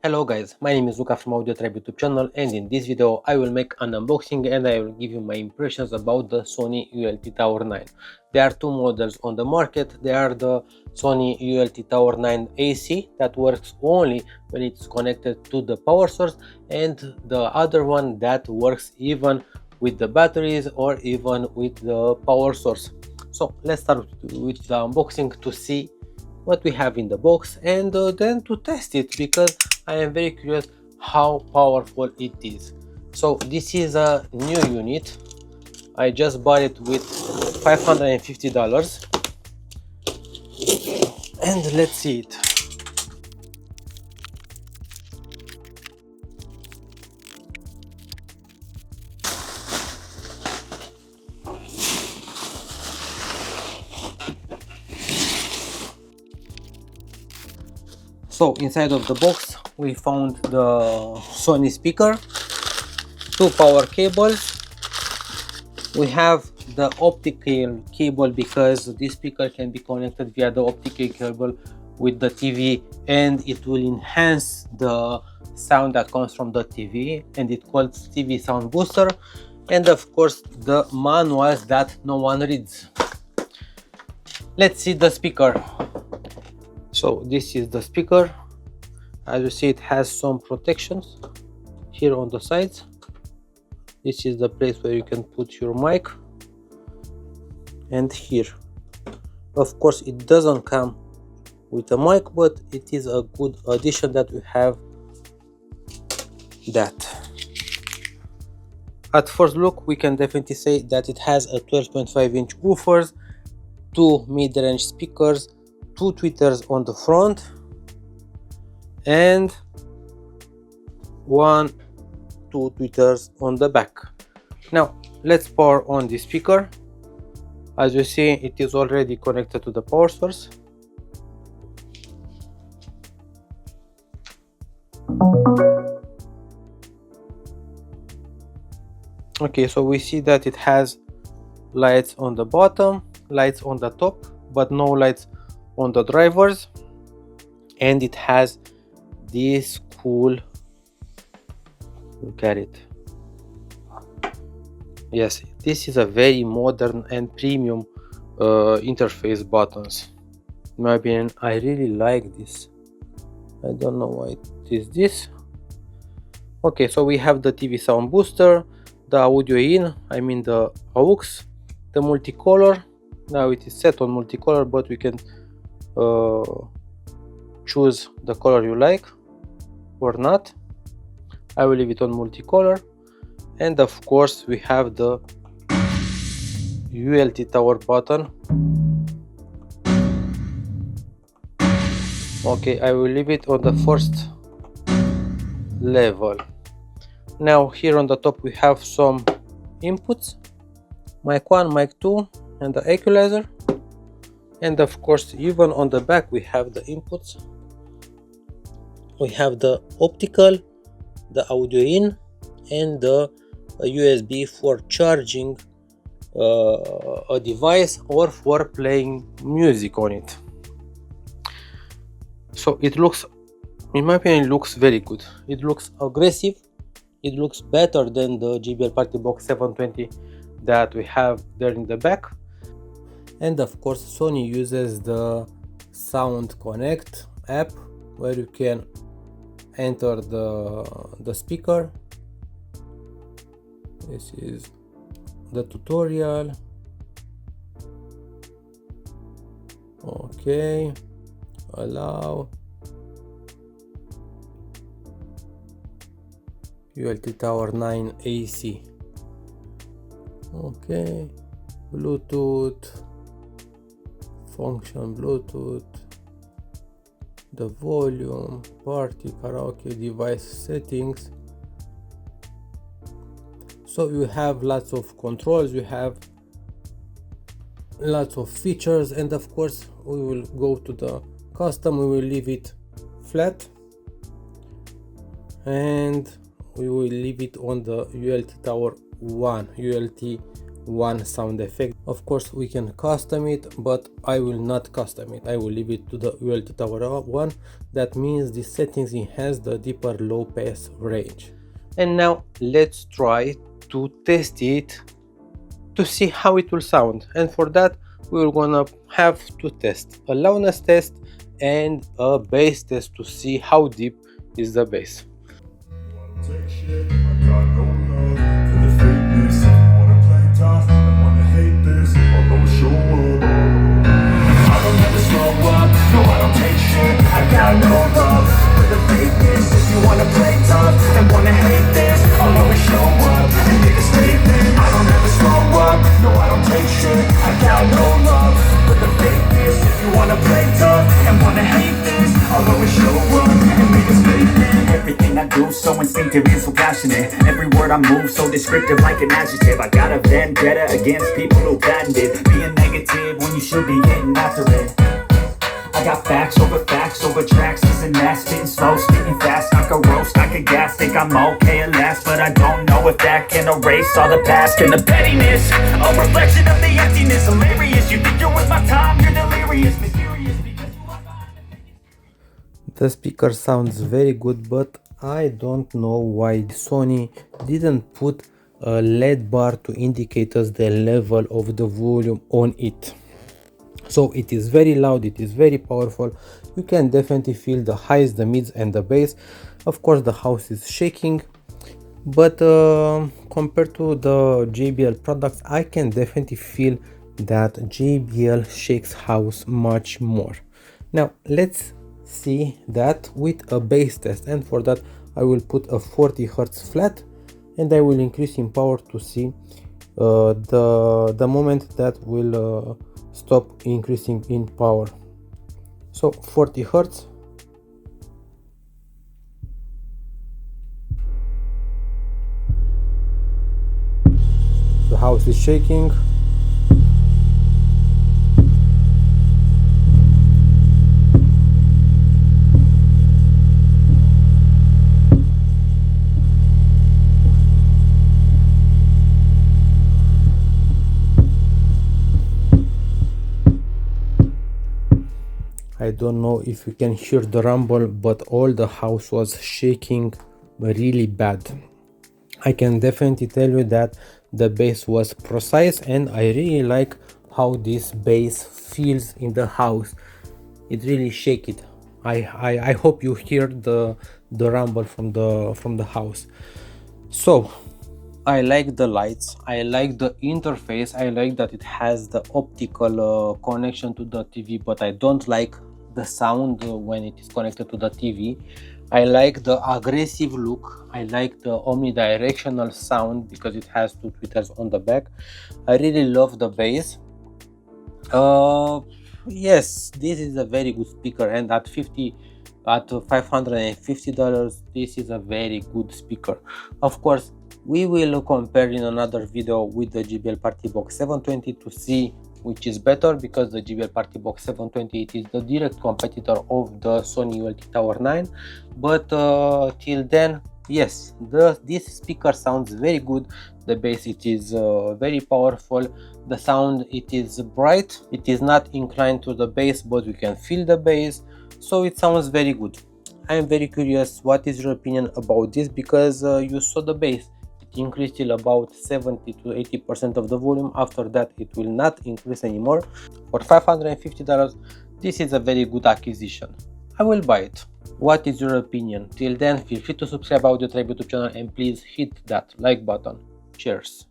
Hello guys, my name is Luca from AudioTribe YouTube channel, and in this video I will make an unboxing and I will give you my impressions about the Sony ULT Tower9. There are two models on the market. They are the Sony ULT Tower9 AC that works only when it's connected to the power source, and the other one that works even with the batteries or even with the power source. So let's start with the unboxing to see what we have in the box, and then to test it, because I am very curious how powerful it is. So this is a new unit. I just bought it with $550, and let's see it. So inside of the box we found the Sony speaker, two power cables. We have the optical cable because this speaker can be connected via the optical cable with the TV, and it will enhance the sound that comes from the TV, and it calls TV sound booster. And of course the manuals that no one reads. Let's see the speaker. So this is the speaker. As you see, it has some protections here on the sides. This is the place where you can put your mic, and here. Of course it doesn't come with a mic, but it is a good addition that we have that. At first look we can definitely say that it has a 12.5-inch woofers, two mid-range speakers, two tweeters on the front, and two tweeters on the back. Now let's power on the speaker. As you see, it is already connected to the power source. Okay, so we see that it has lights on the bottom, lights on the top, but no lights on the drivers. And it has this cool, look at it. Yes, this is a very modern and premium interface buttons. In my opinion, I really like this. I don't know why it is this. Okay, so we have the TV sound booster, the audio in, I mean the aux, the multicolor. Now it is set on multicolor, but we can choose the color you like or not. I will leave it on multicolor. And of course we have the ULT Tower button. Okay, I will leave it on the first level. Now here on the top we have some inputs, mic 1, mic 2, and the equalizer. And of course even on the back we have the inputs. We have the optical, the audio in, and the USB for charging a device or for playing music on it. So it looks, in my opinion, it looks very good. It looks aggressive. It looks better than the JBL Party Box 720 that we have there in the back. And of course Sony uses the Sound Connect app where you can enter the speaker. This is the tutorial. Okay, allow ULT Tower9 AC. Okay, Bluetooth, function Bluetooth, the volume, party, karaoke, device settings. So you have lots of controls, you have lots of features, and of course we will go to the custom. We will leave it flat, and we will leave it on the ULT Tower 1, ULT one sound effect. Of course we can custom it, but I will not custom it. I will leave it to the ULT Tower9. That means the settings enhance the deeper low pass range. And now let's try to test it to see how it will sound, and for that we're gonna have to test a loudness test and a bass test to see how deep is the bass. Everything I do so instinctive and so passionate. Every word I move so descriptive like an adjective. I got a vendetta against people who patented being negative when you should be getting after it. I got facts over tracks, isn't that spitting slow, spitting fast, I could roast, I could gas, think I'm okay at last, but I don't know if that can erase all the past and the pettiness, a reflection of the emptiness, hilarious, you think you're worth my time, you're delirious, mysterious, because you are mine. The speaker sounds very good, but I don't know why Sony didn't put a LED bar to indicate us the level of the volume on it. So it is very loud, it is very powerful. You can definitely feel the highs, the mids and the bass. Of course the house is shaking, but compared to the JBL products, I can definitely feel that JBL shakes house much more. Now let's see that with a bass test, and for that I will put a 40 Hz flat and I will increase in power to see the moment that will stop increasing in power. So 40 Hz. The house is shaking. I don't know if you can hear the rumble, but all the house was shaking really bad. I can definitely tell you that the bass was precise, and I really like how this bass feels in the house. It really shake it. I hope you hear the rumble from the house. So I like the lights, I like the interface, I like that it has the optical connection to the TV, but I don't like the sound when it is connected to the TV. I like the aggressive look, I like the omnidirectional sound because it has two tweeters on the back. I really love the bass. Yes, this is a very good speaker, and at $550 this is a very good speaker. Of course we will compare in another video with the JBL Party Box 720 to see which is better, because the JBL Party Box 720 it is the direct competitor of the Sony ULT Tower9. But till then, yes, this speaker sounds very good. The bass, it is very powerful. The sound, it is bright, it is not inclined to the bass, but we can feel the bass, so it sounds very good. I am very curious what is your opinion about this, because you saw the bass, it increased till about 70 to 80% of the volume. After that it will not increase anymore. For $550 this is a very good acquisition. I will buy it. What is your opinion? Till then, feel free to subscribe to AudioTribe YouTube channel and please hit that like button. Cheers.